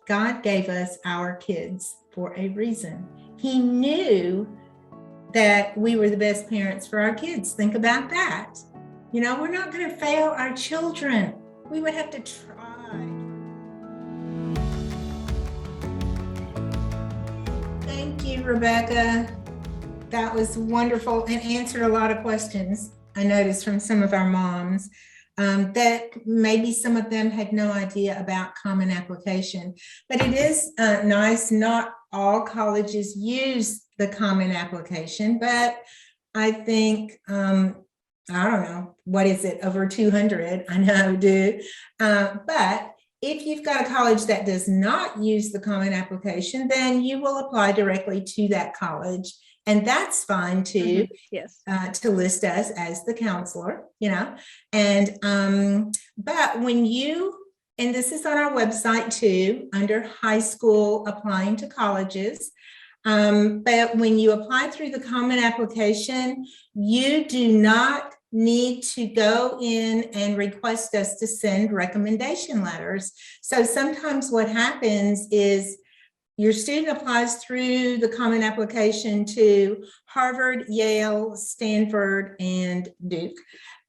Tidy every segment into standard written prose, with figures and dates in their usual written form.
God gave us our kids for a reason. He knew that we were the best parents for our kids. Think about that. You know, we're not going to fail our children. We would have to try. Thank you, Rebecca. That was wonderful and answered a lot of questions, I noticed, from some of our moms. That maybe some of them had no idea about Common Application, but it is nice. Not all colleges use the Common Application, but I think, I don't know, what is it, over 200, I know do. But if you've got a college that does not use the Common Application, then you will apply directly to that college. And that's fine too. Yes. To list us as the counselor, you know. And but when you, and this is on our website too, under high school applying to colleges. But when you apply through the Common Application, you do not need to go in and request us to send recommendation letters. So sometimes what happens is your student applies through the Common Application to Harvard, Yale, Stanford, and Duke.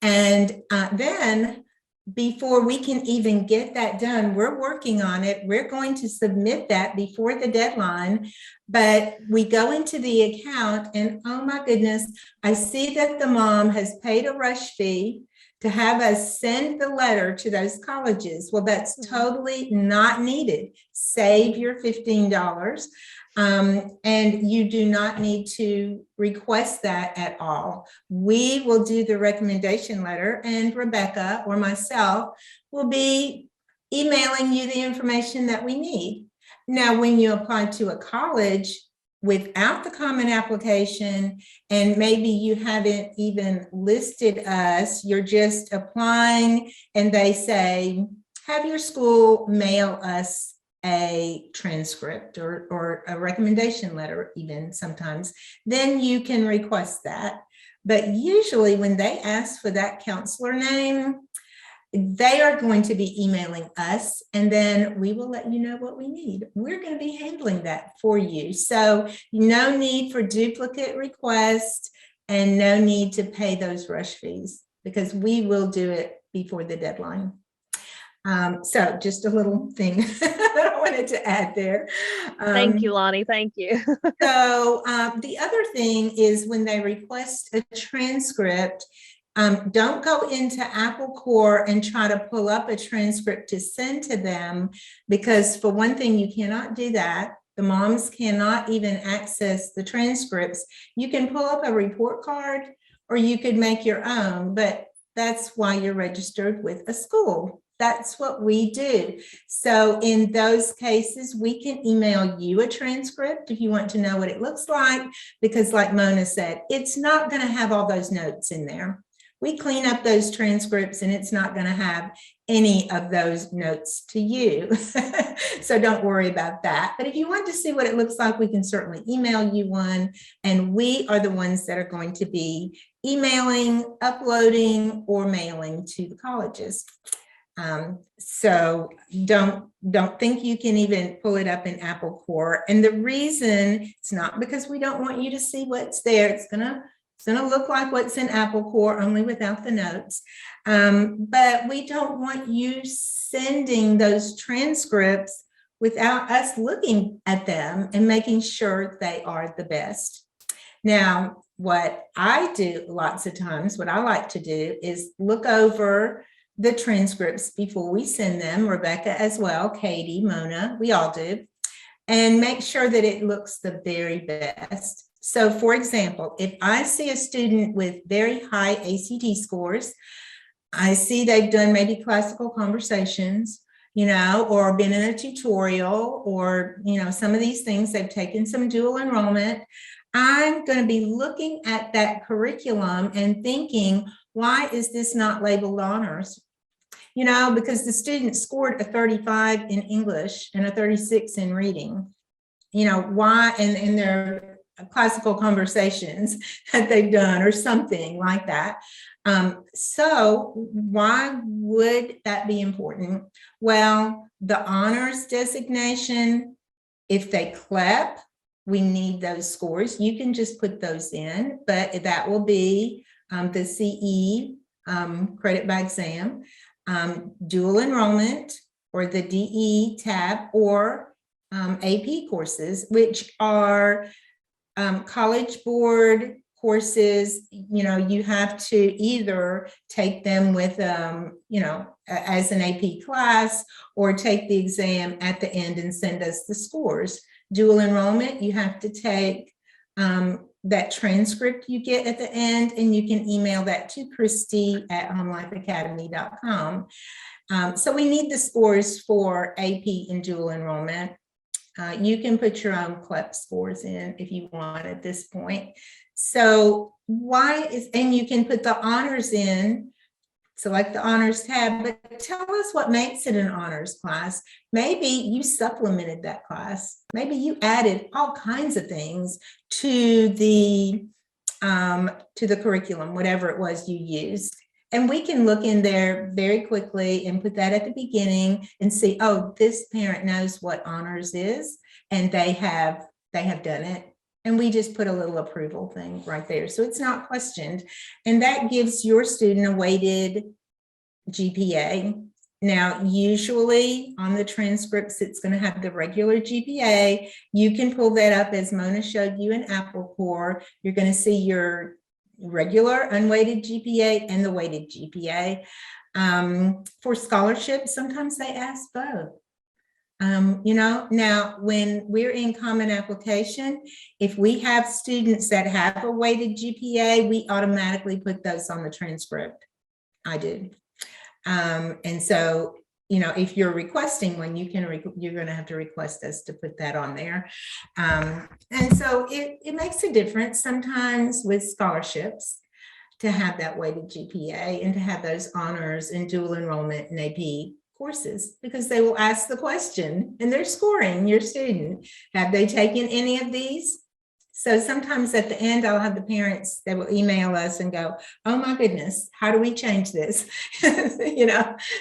And then before we can even get that done, we're working on it. We're going to submit that before the deadline, but we go into the account and oh my goodness, I see that the mom has paid a rush fee to have us send the letter to those colleges. Well, that's totally not needed. Save your $15. And you do not need to request that at all. We will do the recommendation letter, and Rebecca or myself will be emailing you the information that we need. Now, when you apply to a college without the Common Application, and maybe you haven't even listed us, you're just applying and they say, have your school mail us a transcript or a recommendation letter even sometimes, then you can request that. But usually when they ask for that counselor name, they are going to be emailing us, and then we will let you know what we need. We're going to be handling that for you. So no need for duplicate requests and no need to pay those rush fees because we will do it before the deadline. So just a little thing that I wanted to add there. Thank you, Lonnie. Thank you. So the other thing is when they request a transcript, don't go into Apple Core and try to pull up a transcript to send to them, because for one thing, you cannot do that. The moms cannot even access the transcripts. You can pull up a report card or you could make your own, but that's why you're registered with a school. That's what we do. So in those cases, we can email you a transcript if you want to know what it looks like, because like Mona said, it's not going to have all those notes in there. We clean up those transcripts and it's not going to have any of those notes to you. So don't worry about that. But if you want to see what it looks like, we can certainly email you one. And we are the ones that are going to be emailing, uploading, or mailing to the colleges. So don't think you can even pull it up in Apple Core. And the reason, it's not because we don't want you to see what's there. It's gonna look like what's in Apple Core, only without the notes. But we don't want you sending those transcripts without us looking at them and making sure they are the best. Now, what I do lots of times, what I like to do is look over the transcripts before we send them, Rebecca as well, Katie, Mona, we all do, and make sure that it looks the very best. So for example, if I see a student with very high ACT scores, I see they've done maybe classical conversations, you know, or been in a tutorial, or, you know, some of these things, they've taken some dual enrollment. I'm going to be looking at that curriculum and thinking, why is this not labeled honors? You know, because the student scored a 35 in English and a 36 in reading. You know, why? And they're classical conversations that they've done or something like that. So why would that be important? Well, the honors designation, if they CLEP, we need those scores. You can just put those in, but that will be the CE credit by exam, dual enrollment, or the DE tab, or AP courses, which are College Board courses. You have to either take them with, as an AP class, or take the exam at the end and send us the scores. Dual enrollment, you have to take that transcript you get at the end, and you can email that to Christy@HomeLifeAcademy.com. So we need the scores for AP and dual enrollment. You can put your own CLEP scores in if you want at this point. So and you can put the honors in, select the honors tab, but tell us what makes it an honors class. Maybe you supplemented that class. Maybe you added all kinds of things to the curriculum, whatever it was you used. And we can look in there very quickly and put that at the beginning and see, oh, this parent knows what honors is, and they have done it. And we just put a little approval thing right there. So it's not questioned. And that gives your student a weighted GPA. Now, usually on the transcripts, it's going to have the regular GPA. You can pull that up, as Mona showed you in Apple Core. You're going to see your regular unweighted GPA and the weighted GPA. For scholarships, sometimes they ask both. Now when we're in Common Application, if we have students that have a weighted GPA, we automatically put those on the transcript. I do. And so, if you're requesting one, you're going to have to request us to put that on there. And so it makes a difference sometimes with scholarships to have that weighted GPA and to have those honors and dual enrollment and AP courses, because they will ask the question and they're scoring your student. Have they taken any of these? So sometimes at the end, I'll have the parents that will email us and go, oh my goodness, how do we change this?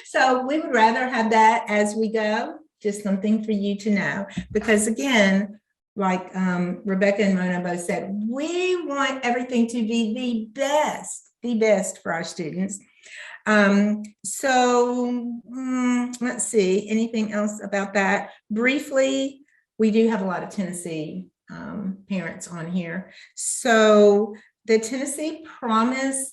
So we would rather have that as we go, just something for you to know. Because again, like Rebecca and Mona both said, we want everything to be the best for our students. Let's see, anything else about that? Briefly, we do have a lot of Tennessee parents on here. So the Tennessee Promise,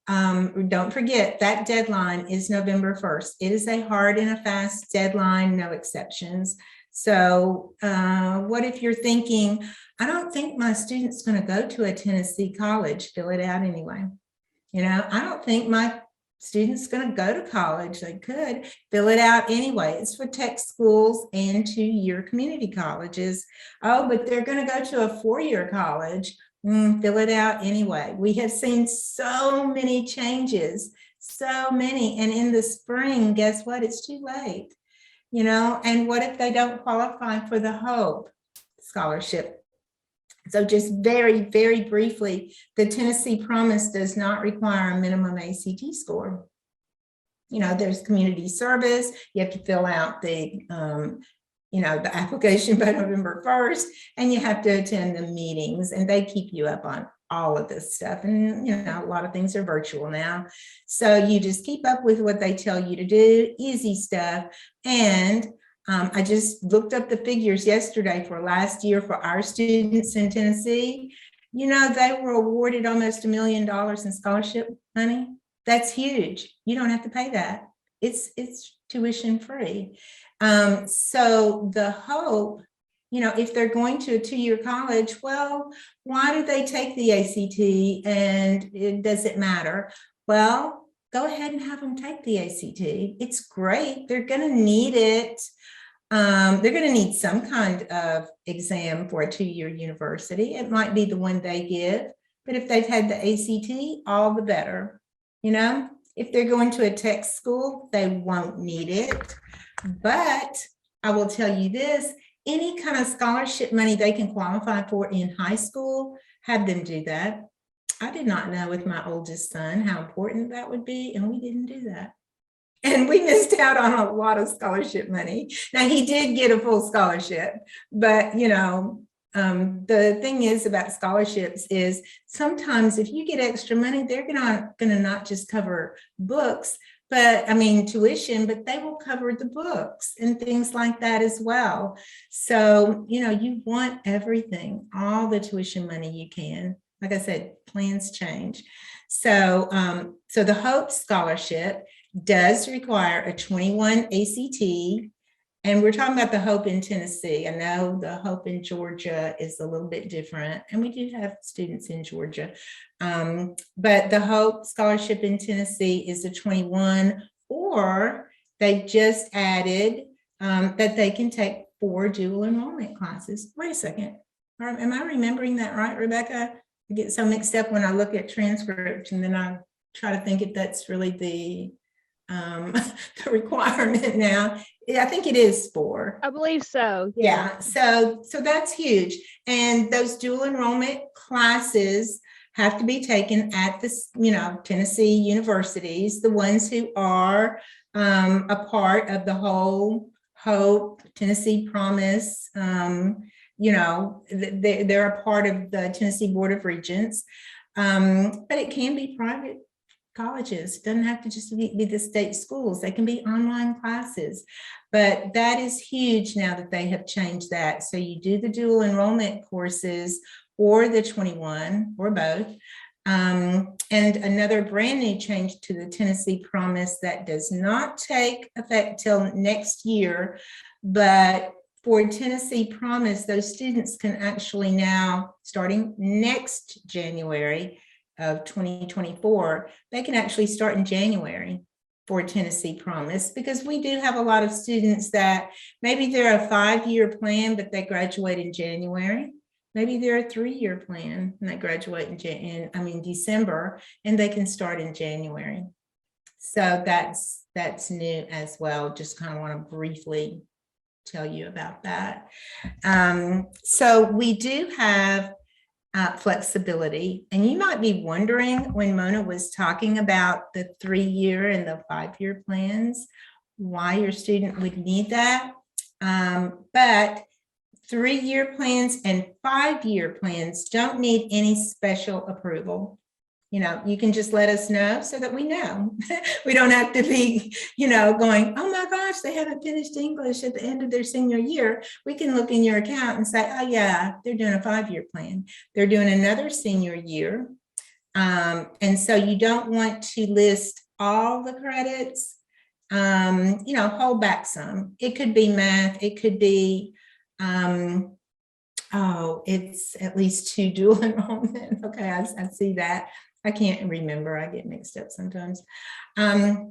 don't forget that deadline is November 1st. It is a hard and a fast deadline, no exceptions. So what if you're thinking, I don't think my student's going to go to a Tennessee college, fill it out anyway. I don't think my student's going to go to college. They could fill it out anyway. It's for tech schools and 2-year community colleges. Oh, but they're going to go to a 4-year college. Fill it out anyway. We have seen so many changes, so many. And in the spring, guess what? It's too late. And what if they don't qualify for the HOPE scholarship? So just very, very briefly, the Tennessee Promise does not require a minimum ACT score. There's community service. You have to fill out the application by November 1st, and you have to attend the meetings, and they keep you up on all of this stuff. And, a lot of things are virtual now. So you just keep up with what they tell you to do, easy stuff. And I just looked up the figures yesterday for last year for our students in Tennessee. They were awarded almost $1 million in scholarship money. That's huge. You don't have to pay that. It's tuition free. So the HOPE, if they're going to a 2-year college, well, why do they take the ACT, and does it matter? Well, go ahead and have them take the ACT. It's great. They're going to need it. They're going to need some kind of exam for a 2-year university. It might be the one they give, but if they've had the ACT, all the better. If they're going to a tech school, they won't need it. But I will tell you this, any kind of scholarship money they can qualify for in high school, have them do that. I did not know with my oldest son how important that would be, and we didn't do that. And we missed out on a lot of scholarship money. Now, he did get a full scholarship, but the thing is about scholarships is sometimes if you get extra money, they're gonna not just cover books, but I mean tuition, but they will cover the books and things like that as well. So, you want everything, all the tuition money you can. Like I said, plans change. So, so the Hope Scholarship does require a 21 ACT. And we're talking about the Hope in Tennessee. I know the Hope in Georgia is a little bit different, and we do have students in Georgia. But the Hope Scholarship in Tennessee is a 21, or they just added that they can take 4 dual enrollment classes. Wait a second. Am I remembering that right, Rebecca? I get so mixed up when I look at transcript, and then I try to think if that's really the requirement now. I think it is 4. I believe so. Yeah. So that's huge. And those dual enrollment classes have to be taken at the, Tennessee universities, the ones who are a part of the whole Hope, Tennessee Promise. They're a part of the Tennessee Board of Regents. But it can be private colleges. It doesn't have to just be the state schools. They can be online classes, but that is huge now that they have changed that. So you do the dual enrollment courses or the 21 or both. And another brand new change to the Tennessee Promise that does not take effect till next year, but for Tennessee Promise, those students can actually now, starting next January of 2024, they can actually start in January for Tennessee Promise, because we do have a lot of students that maybe they're a 5-year plan, but they graduate in January. Maybe they're a 3-year plan and they graduate in December, and they can start in January. So that's new as well. Just kind of want to briefly tell you about that. So we do have flexibility. And you might be wondering, when Mona was talking about the 3-year and the 5-year plans, why your student would need that. But 3-year plans and 5-year plans don't need any special approval. You can just let us know so that we know. We don't have to be, going, oh my gosh, they haven't finished English at the end of their senior year. We can look in your account and say, oh yeah, they're doing a 5-year plan. They're doing another senior year. And so you don't want to list all the credits, hold back some. It could be math. It could be, it's at least 2 dual enrollment. Okay, I see that. I can't remember. I get mixed up sometimes. But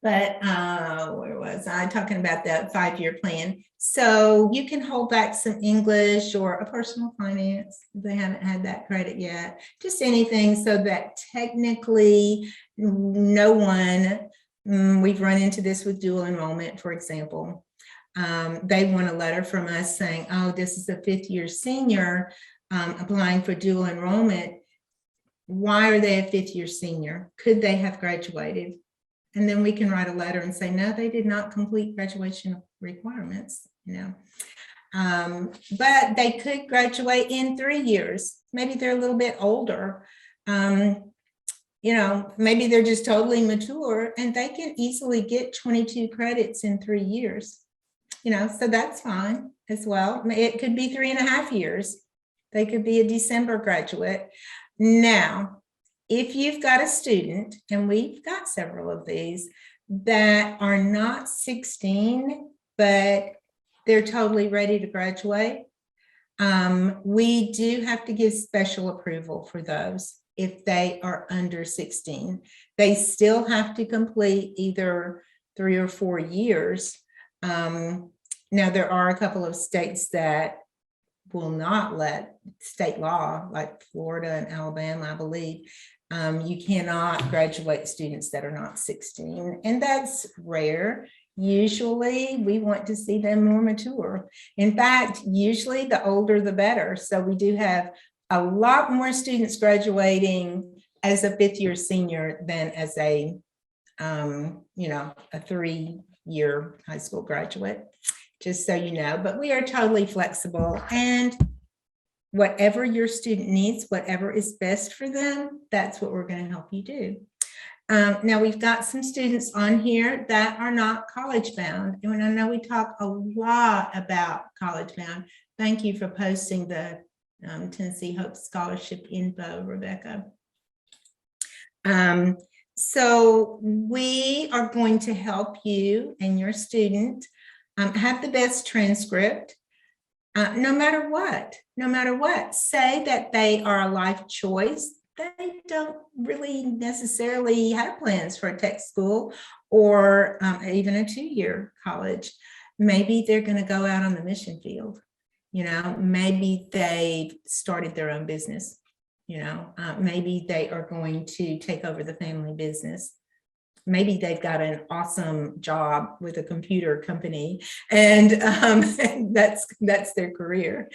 where was I talking about that 5-year plan? So you can hold back some English or a personal finance if they haven't had that credit yet. Just anything so that technically no one, we've run into this with dual enrollment, for example. They want a letter from us saying, oh, this is a 5th-year senior applying for dual enrollment. Why are they a 5th-year senior? Could they have graduated? And then we can write a letter and say, no, they did not complete graduation requirements, but they could graduate in 3 years. Maybe they're a little bit older. Maybe they're just totally mature and they can easily get 22 credits in 3 years. So that's fine as well. It could be 3.5 years. They could be a December graduate. Now, if you've got a student, and we've got several of these, that are not 16, but they're totally ready to graduate, we do have to give special approval for those if they are under 16. They still have to complete either 3 or 4 years. Now, there are a couple of states that will not let, state law, like Florida and Alabama, I believe, you cannot graduate students that are not 16, and that's rare. usually we want to see them more mature. In fact, usually the older the better. So we do have a lot more students graduating as a fifth-year senior than as a 3-year high school graduate, just so you know. But we are totally flexible, and whatever your student needs, whatever is best for them, that's what we're going to help you do. Now we've got some students on here that are not college bound. And I know we talk a lot about college bound. Thank you for posting the Tennessee Hope Scholarship info, Rebecca. So we are going to help you and your student have the best transcript. No matter what, say that they are a life choice. They don't really necessarily have plans for a tech school or even a 2-year college. Maybe they're going to go out on the mission field. Maybe they've started their own business. Maybe they are going to take over the family business. Maybe they've got an awesome job with a computer company, and that's their career,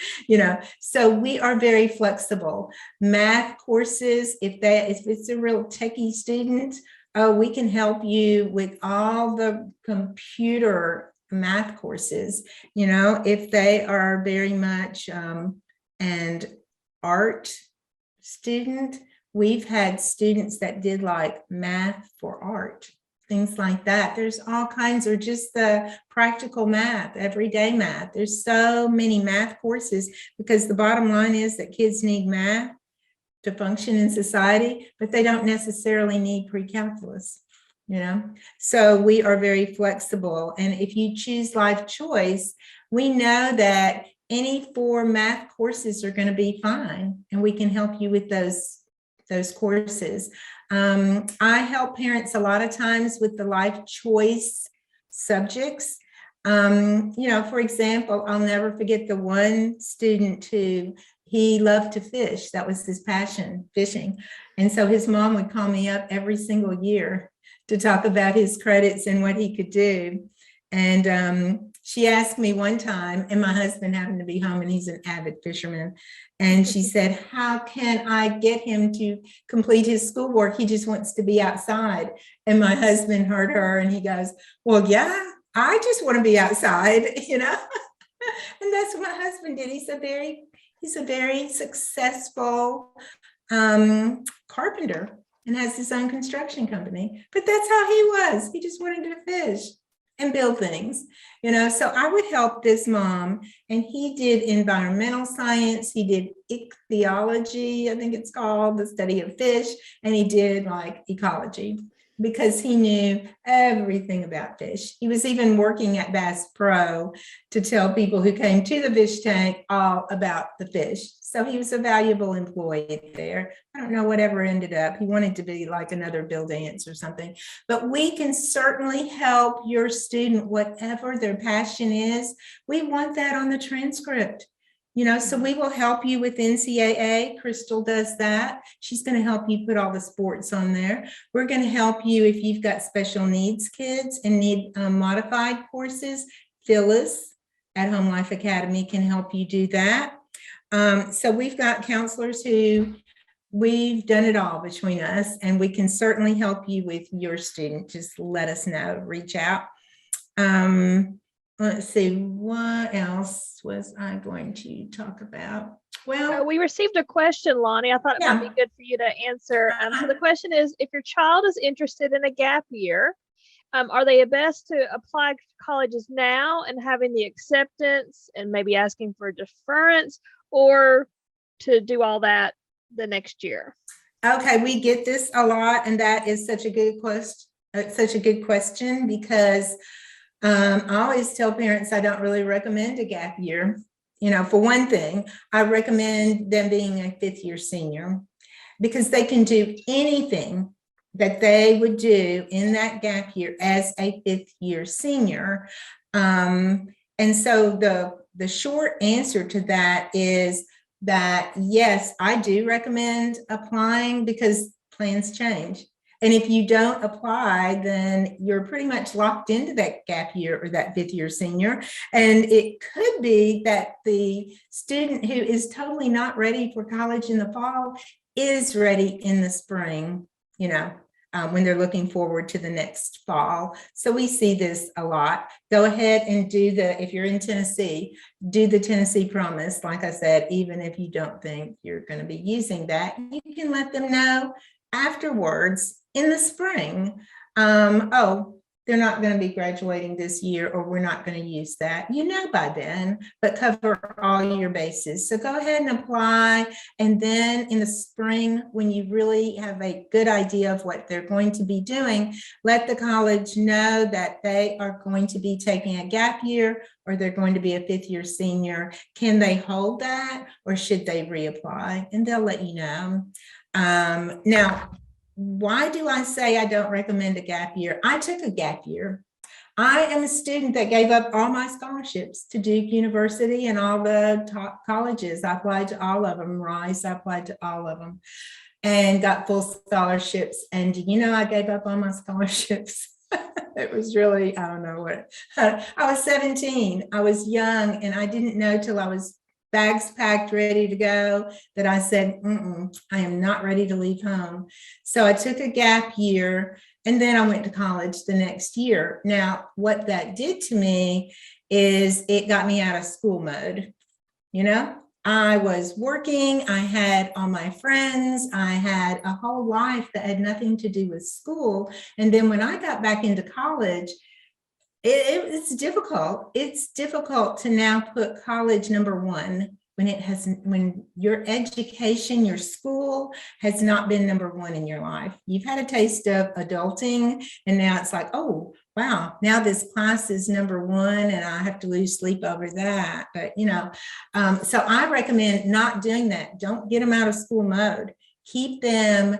So we are very flexible. Math courses, if it's a real techie student, we can help you with all the computer math courses. If they are very much an art student, we've had students that did like math for art, things like that. There's all kinds, or just the practical math, everyday math. There's so many math courses, because the bottom line is that kids need math to function in society, but they don't necessarily need pre-calculus, So we are very flexible. And if you choose life choice, we know that any 4 math courses are going to be fine, and we can help you with those courses. I help parents a lot of times with the life choice subjects. For example, I'll never forget the one student he loved to fish. That was his passion, fishing. And so his mom would call me up every single year to talk about his credits and what he could do. And she asked me one time, and my husband happened to be home, and he's an avid fisherman. And she said, how can I get him to complete his schoolwork? He just wants to be outside. And my husband heard her, and he goes, well, yeah, I just want to be outside, And that's what my husband did. He's a very successful carpenter and has his own construction company. But that's how he was. He just wanted to fish and build things, So I would help this mom, and he did environmental science. He did ichthyology, I think it's called, the study of fish, and he did like ecology, because he knew everything about fish. He was even working at Bass Pro to tell people who came to the fish tank all about the fish. So he was a valuable employee there. I don't know whatever ended up. He wanted to be like another Bill Dance or something. But we can certainly help your student, whatever their passion is. We want that on the transcript. So we will help you with NCAA. Crystal does that. She's going to help you put all the sports on there. We're going to help you if you've got special needs kids and need modified courses. Phyllis at HomeLife Academy can help you do that. So we've got counselors we've done it all between us, and we can certainly help you with your student. Just let us know, reach out. Let's see, what else was I going to talk about? Well, we received a question, Lonnie. I thought it might be good for you to answer. So the question is, if your child is interested in a gap year, are they best to apply to colleges now and having the acceptance and maybe asking for deference, or to do all that the next year? Okay, we get this a lot, and that is such a good question, because I always tell parents I don't really recommend a gap year. For one thing, I recommend them being a 5th-year senior, because they can do anything that they would do in that gap year as a 5th-year senior. And so the short answer to that is that, yes, I do recommend applying, because plans change. And if you don't apply, then you're pretty much locked into that gap year or that fifth year senior. And it could be that the student who is totally not ready for college in the fall is ready in the spring, when they're looking forward to the next fall. So we see this a lot. Go ahead and if you're in Tennessee, do the Tennessee Promise. Like I said, even if you don't think you're going to be using that, you can let them know afterwards in the spring, oh, they're not going to be graduating this year, or we're not going to use that, by then, but cover all your bases. So go ahead and apply. And then in the spring, when you really have a good idea of what they're going to be doing, let the college know that they are going to be taking a gap year, or they're going to be a fifth year senior. Can they hold that, or should they reapply? And they'll let you know. Now, why do I say I don't recommend a gap year? I took a gap year. I am a student that gave up all my scholarships to Duke University and all the top colleges. I applied to all of them. Rice, I applied to all of them and got full scholarships. And I gave up all my scholarships. It was really, I don't know what. I was 17. I was young, and I didn't know till I was bags packed, ready to go, that I said, I am not ready to leave home. So I took a gap year, and then I went to college the next year. Now, what that did to me is it got me out of school mode. I was working, I had all my friends, I had a whole life that had nothing to do with school. And then when I got back into college, it's difficult. It's difficult to now put college number one when your education, your school has not been number one in your life. You've had a taste of adulting, and now it's like, oh, wow, now this class is number one and I have to lose sleep over that. But, so I recommend not doing that. Don't get them out of school mode. Keep them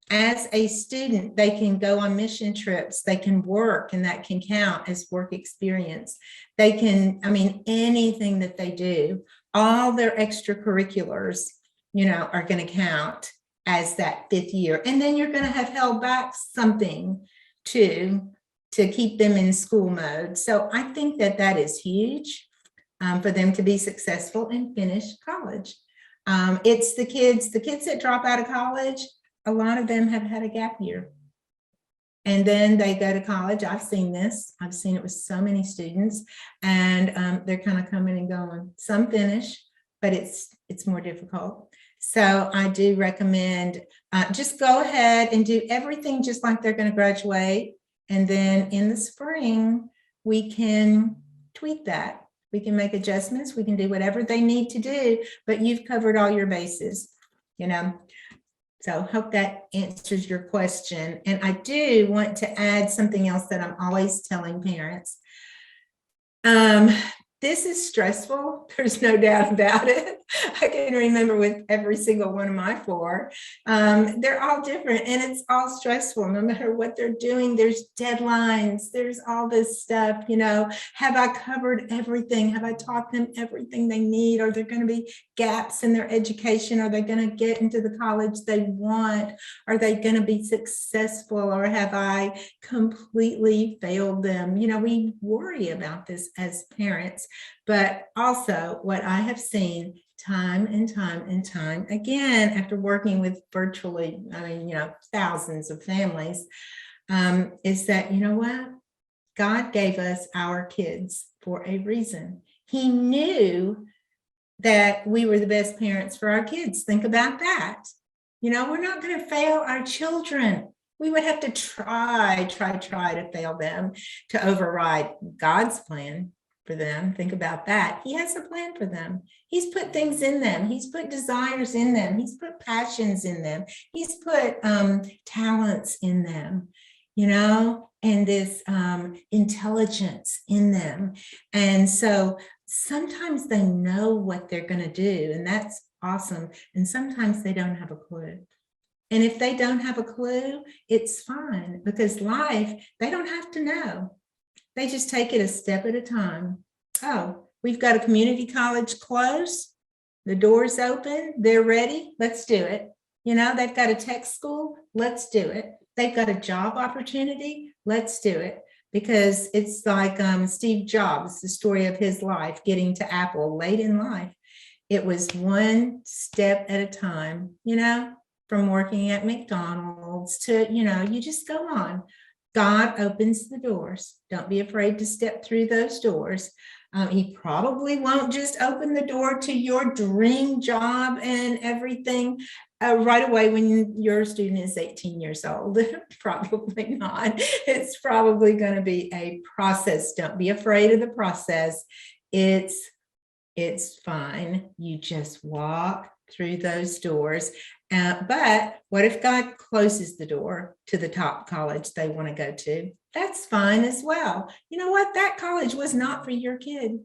as a student. They can go on mission trips, they can work, and that can count as work experience. They can, anything that they do, all their extracurriculars, are going to count as that fifth year. And then you're going to have held back something to keep them in school mode. So I think that is huge for them to be successful and finish college. It's the kids that drop out of college. A lot of them have had a gap year, and then they go to college. I've seen this. I've seen it with so many students, and they're kind of coming and going. Some finish, but it's more difficult. So I do recommend just go ahead and do everything just like they're going to graduate. And then in the spring, we can tweak that. We can make adjustments. We can do whatever they need to do, but you've covered all your bases, So hope that answers your question. And I do want to add something else that I'm always telling parents. This is stressful. There's no doubt about it. I can remember with every single one of my four. They're all different, and it's all stressful. No matter what they're doing, there's deadlines. There's all this stuff, Have I covered everything? Have I taught them everything they need? Are there going to be gaps in their education? Are they going to get into the college they want? Are they going to be successful? Or have I completely failed them? We worry about this as parents. But also what I have seen time and time and time again, after working with virtually, thousands of families, is that, what? God gave us our kids for a reason. He knew that we were the best parents for our kids. Think about that. We're not going to fail our children. We would have to try to fail them to override God's plan for them. Think about that. He has a plan for them. He's put things in them. He's put desires in them. He's put passions in them. He's put talents in them, and this intelligence in them. And so sometimes they know what they're going to do, and that's awesome. And sometimes they don't have a clue. And if they don't have a clue, it's fine, because life, they don't have to know. They just take it a step at a time. Oh, we've got a community college close. The door's open. They're ready. Let's do it. They've got a tech school. Let's do it. they've got a job opportunity, let's do it. Because it's like Steve Jobs, the story of his life, getting to Apple late in life. It was one step at a time, from working at McDonald's to, you just go on. God opens the doors. Don't be afraid to step through those doors. He probably won't just open the door to your dream job and everything right away when your student is 18 years old. Probably not. It's probably going to be a process. Don't be afraid of the process. It's fine. You just walk through those doors. But what if God closes the door to the top college they want to go to? That's fine as well. You know what? That college was not for your kid.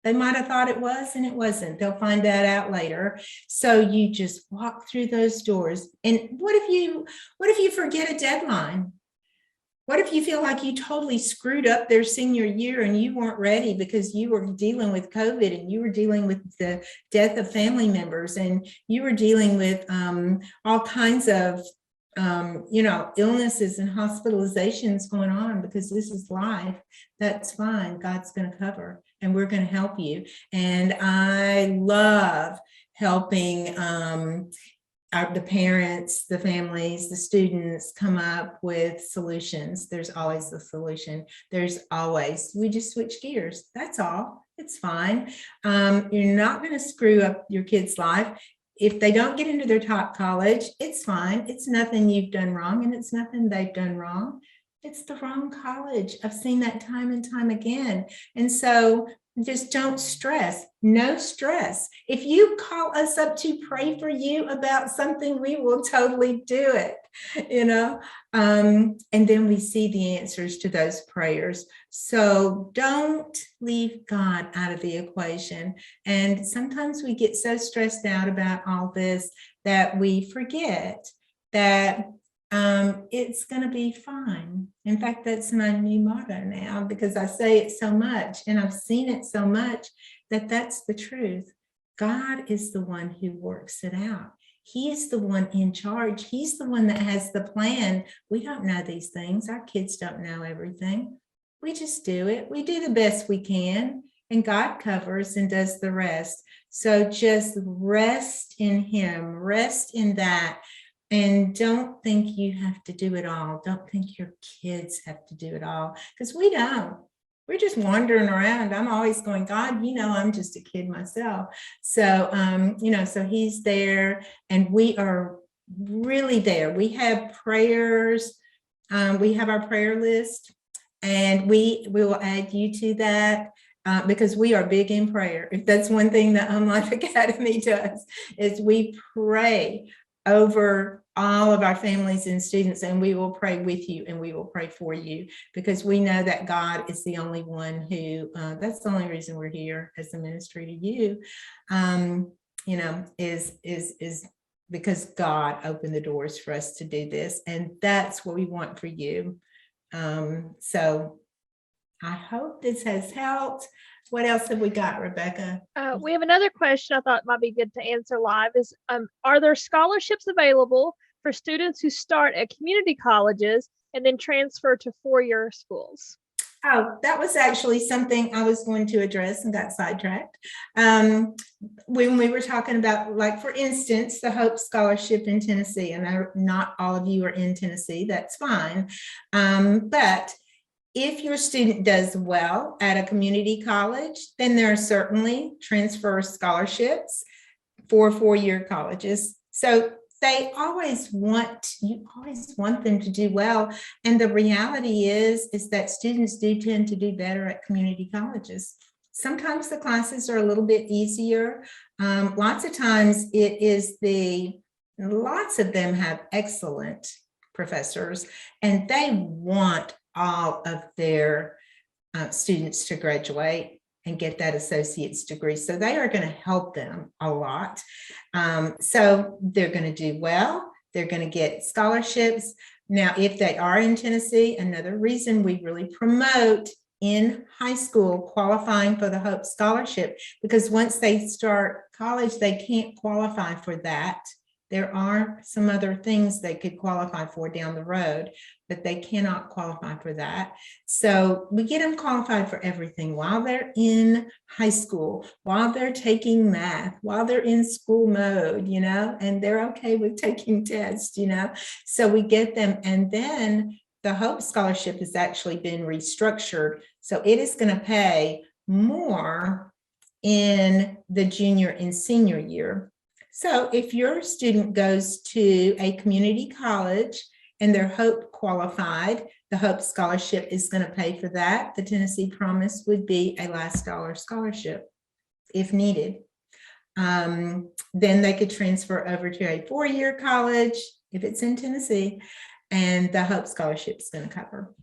They might have thought it was, and it wasn't. They'll find that out later. So you just walk through those doors. And what if you forget a deadline? What if you feel like you totally screwed up their senior year and you weren't ready because you were dealing with COVID and you were dealing with the death of family members and you were dealing with all kinds of, illnesses and hospitalizations going on because this is life? That's fine. God's going to cover and we're going to help you. And I love helping the parents, the families, the students come up with solutions. There's always a solution. We just switch gears. That's all. It's fine. You're not going to screw up your kid's life. If they don't get into their top college, it's fine. It's nothing you've done wrong and it's nothing they've done wrong. It's the wrong college. I've seen that time and time again. And so just don't stress. No stress. If you call us up to pray for you about something, we will totally do it, and then we see the answers to those prayers. So don't leave God out of the equation. And sometimes we get so stressed out about all this that we forget that it's going to be fine. In fact, that's my new motto now because I say it so much and I've seen it so much that's the truth. God is the one who works it out. He's the one in charge. He's the one that has the plan. We don't know these things. Our kids don't know everything. We just do it. We do the best we can and God covers and does the rest. So just rest in Him, rest in that. And don't think you have to do it all. Don't think your kids have to do it all because we don't. We're just wandering around. I'm always going, God, I'm just a kid myself. So, so He's there and we are really there. We have prayers. We have our prayer list and we will add you to that. Because we are big in prayer. If that's one thing that HomeLife Academy does, is we pray over all of our families and students, and we will pray with you and we will pray for you because we know that God is the only one who, that's the only reason we're here as a ministry to you, is because God opened the doors for us to do this. And that's what we want for you. So I hope this has helped. What else have we got, Rebecca? We have another question I thought might be good to answer live is, are there scholarships available for students who start at community colleges and then transfer to four-year schools? Oh, that was actually something I was going to address and got sidetracked. When we were talking about, like, for instance, the Hope Scholarship in Tennessee, and not all of you are in Tennessee, that's fine. But if your student does well at a community college, then there are certainly transfer scholarships for four-year colleges. So you always want them to do well. And the reality is that students do tend to do better at community colleges. Sometimes the classes are a little bit easier. Lots of times lots of them have excellent professors and they want all of their students to graduate and get that associate's degree. So they are going to help them a lot. So they're going to do well. They're going to get scholarships. Now, if they are in Tennessee, another reason we really promote in high school qualifying for the Hope Scholarship, because once they start college, they can't qualify for that There are some other things they could qualify for down the road, but they cannot qualify for that. So we get them qualified for everything while they're in high school, while they're taking math, while they're in school mode, you know, and they're okay with taking tests, you know. So we get them, and then the Hope Scholarship has actually been restructured. So it is going to pay more in the junior and senior year. So if your student goes to a community college and they're Hope qualified, the Hope Scholarship is going to pay for that. The Tennessee Promise would be a last dollar scholarship if needed. Then they could transfer over to a 4-year college if it's in Tennessee, and the Hope Scholarship is going to cover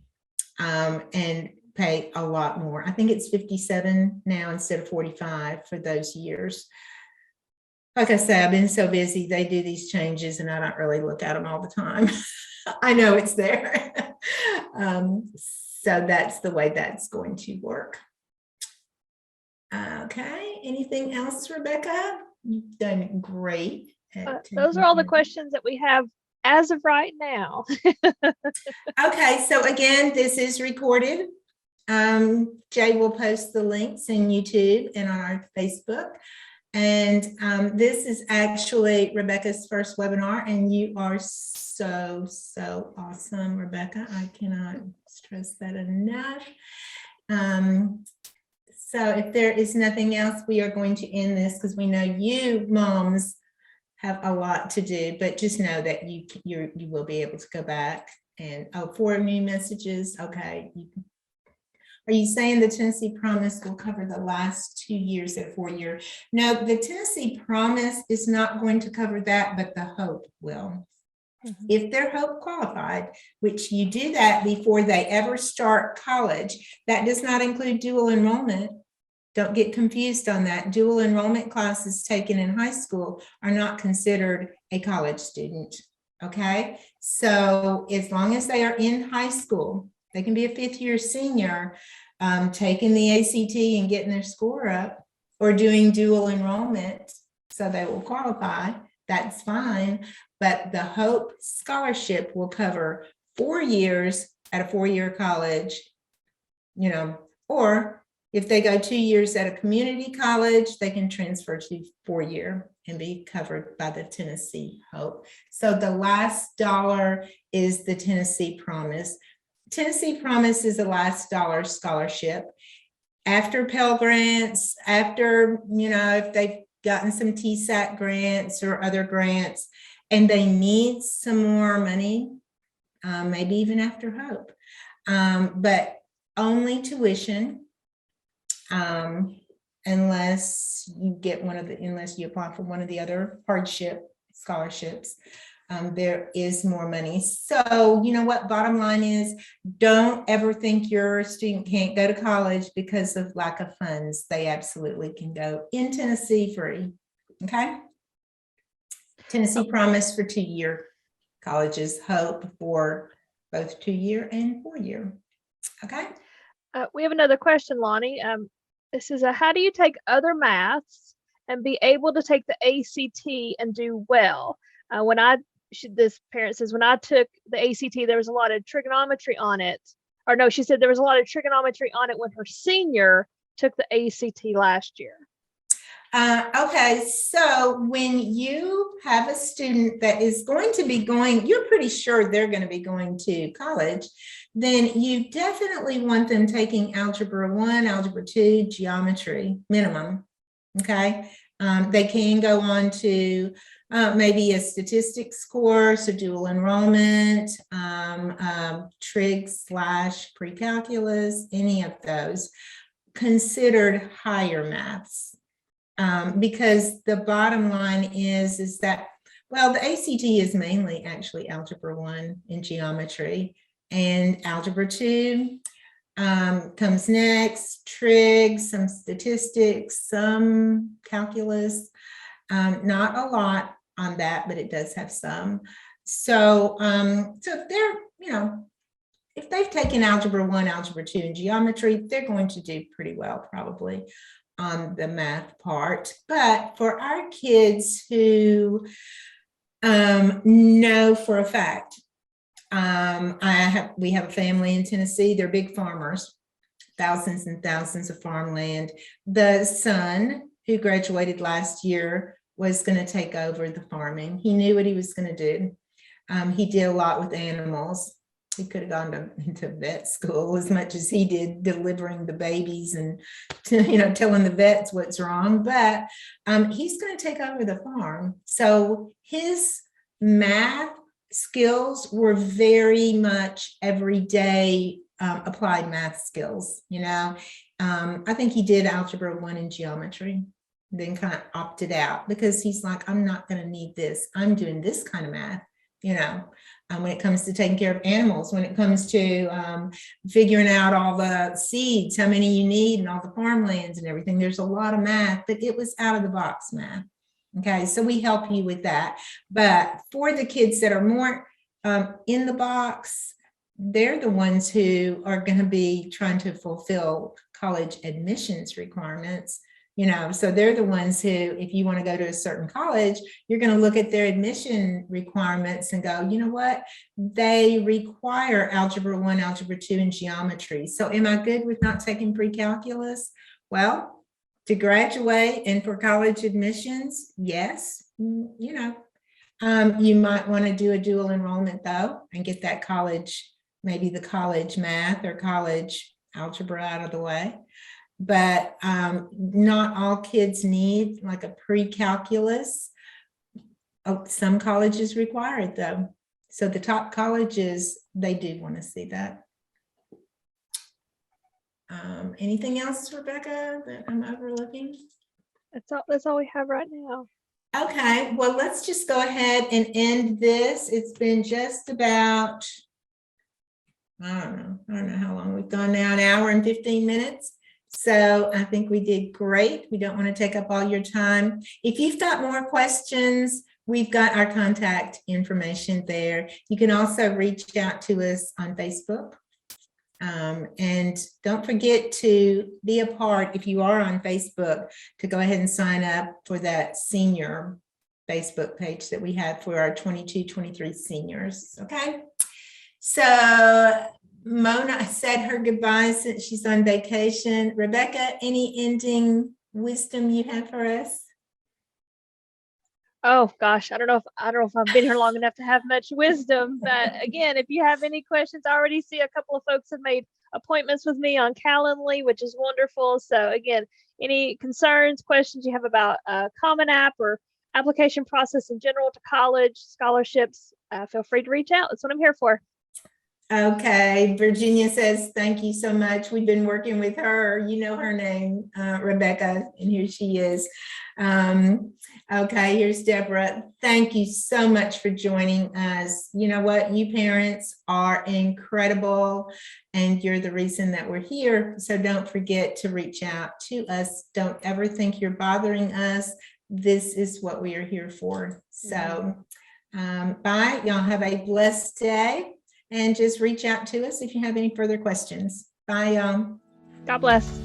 and pay a lot more. I think it's 57 now instead of 45 for those years. Like I said, I've been so busy, they do these changes and I don't really look at them all the time. I know it's there. So that's the way that's going to work. Okay, anything else, Rebecca? You've done great. Those are all the questions that we have as of right now. Okay, so again, this is recorded. Jay will post the links in YouTube and on our Facebook. And this is actually Rebecca's first webinar, and you are so awesome, Rebecca. I cannot stress that enough. So if there is nothing else, we are going to end this because we know you moms have a lot to do, but just know that you will be able to go back and 4 new messages. Okay. Are you saying the Tennessee Promise will cover the last 2 years at 4-year? No, the Tennessee Promise is not going to cover that, but the Hope will. Mm-hmm. If they're Hope qualified, which you do that before they ever start college, that does not include dual enrollment. Don't get confused on that. Dual enrollment classes taken in high school are not considered a college student, okay? So as long as they are in high school, they can be a 5th-year senior, taking the ACT and getting their score up, or doing dual enrollment, so they will qualify. That's fine. But the Hope Scholarship will cover 4 years at a 4-year college, you know, or if they go 2 years at a community college, they can transfer to 4-year and be covered by the Tennessee Hope. So the last dollar is the Tennessee Promise. Tennessee Promise is a last dollar scholarship. After Pell Grants, after, you know, if they've gotten some TSAT grants or other grants, and they need some more money, maybe even after Hope, but only tuition, unless you get unless you apply for one of the other hardship scholarships. There is more money. So, you know what, bottom line is, don't ever think your student can't go to college because of lack of funds. They absolutely can go in Tennessee free, okay? Tennessee Promise for 2-year colleges, Hope for both 2-year and 4-year, okay? We have another question, Lonnie. This is how do you take other maths and be able to take the ACT and do well? This parent says, when I took the ACT, there was a lot of trigonometry on it. Or no, she said there was a lot of trigonometry on it when her senior took the ACT last year. Okay, so when you have a student that is going to be going, you're pretty sure they're going to be going to college, then you definitely want them taking Algebra 1, Algebra 2, geometry, minimum, okay? They can go on to maybe a statistics course, a dual enrollment, trig / pre-calculus, any of those considered higher maths. Because the bottom line is that, well, the ACT is mainly actually Algebra 1 and geometry, and Algebra 2 comes next, trig, some statistics, some calculus, not a lot on that, but it does have some. So, so if they're, you know, if they've taken Algebra 1, Algebra 2, and geometry, they're going to do pretty well probably on the math part. But for our kids who No, for a fact. We have a family in Tennessee. They're big farmers, thousands and thousands of farmland. The son who graduated last year was going to take over the farming. He knew what he was going to do. He did a lot with animals. He could have gone into vet school as much as he did delivering the babies and telling the vets what's wrong. But he's going to take over the farm. So his math skills were very much everyday applied math skills. I think he did algebra 1 and geometry, then kind of opted out because he's like, I'm not going to need this. I'm doing this kind of math. When it comes to taking care of animals, when it comes to figuring out all the seeds, how many you need and all the farmlands and everything, there's a lot of math, but it was out of the box math. Okay, so we help you with that. But for the kids that are more in the box, they're the ones who are going to be trying to fulfill college admissions requirements. So they're the ones who, if you want to go to a certain college, you're going to look at their admission requirements and go, you know what? They require algebra 1, algebra 2, and geometry. So am I good with not taking pre-calculus? Well, to graduate and for college admissions, yes, you might want to do a dual enrollment though, and get that college, maybe the college math or college algebra out of the way. But not all kids need like a pre-calculus. Some colleges require it though. So the top colleges, they do want to see that. Anything else, Rebecca, that I'm overlooking? That's all we have right now. Okay, well, let's just go ahead and end this. It's been just about, I don't know how long we've gone now, an hour and 15 minutes. So I think we did great. We don't want to take up all your time. If you've got more questions, we've got our contact information there. You can also reach out to us on Facebook. And don't forget to be a part, if you are on Facebook, to go ahead and sign up for that senior Facebook page that we have for our 22-23 seniors. Okay. So Mona said her goodbyes since she's on vacation. Rebecca, any ending wisdom you have for us? Oh gosh, I don't know if I've been here long enough to have much wisdom, but again, if you have any questions, I already see a couple of folks have made appointments with me on Calendly, which is wonderful. So again, any concerns, questions you have about Common App or application process in general to college, scholarships, feel free to reach out. That's what I'm here for. Okay, Virginia says, thank you so much. We've been working with her. You know her name, Rebecca, and here she is. Okay, here's Deborah. Thank you so much for joining us. You know what? You parents are incredible, and you're the reason that we're here. So don't forget to reach out to us. Don't ever think you're bothering us. This is what we are here for. So bye. Y'all have a blessed day. And just reach out to us if you have any further questions. Bye, y'all. God bless.